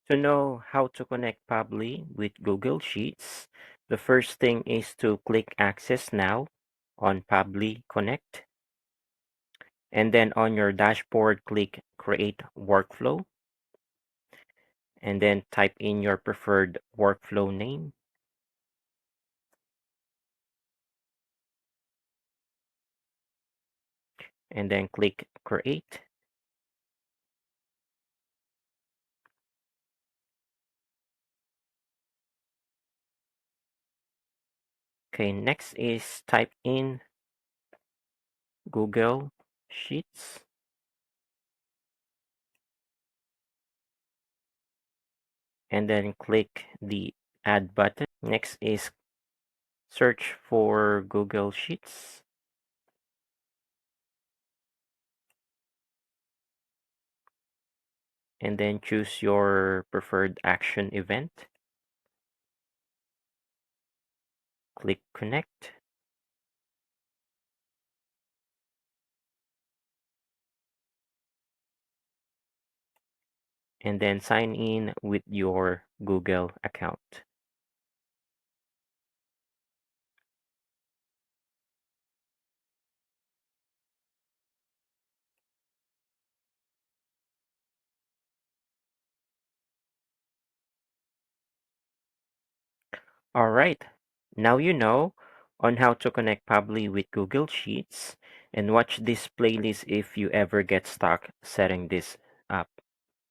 To know how to connect Pabbly with Google Sheets, the first thing is to click Access Now on Pabbly Connect, and then on your dashboard, click Create Workflow, and then type in your preferred workflow name, and then click Create. Okay, next is type in Google Sheets, and then click the Add button. Next is search for Google Sheets, and then choose your preferred action event. Click Connect. And then sign in with your Google account. All right, now you know on how to connect Pabbly with Google Sheets, and watch this playlist if you ever get stuck setting this up.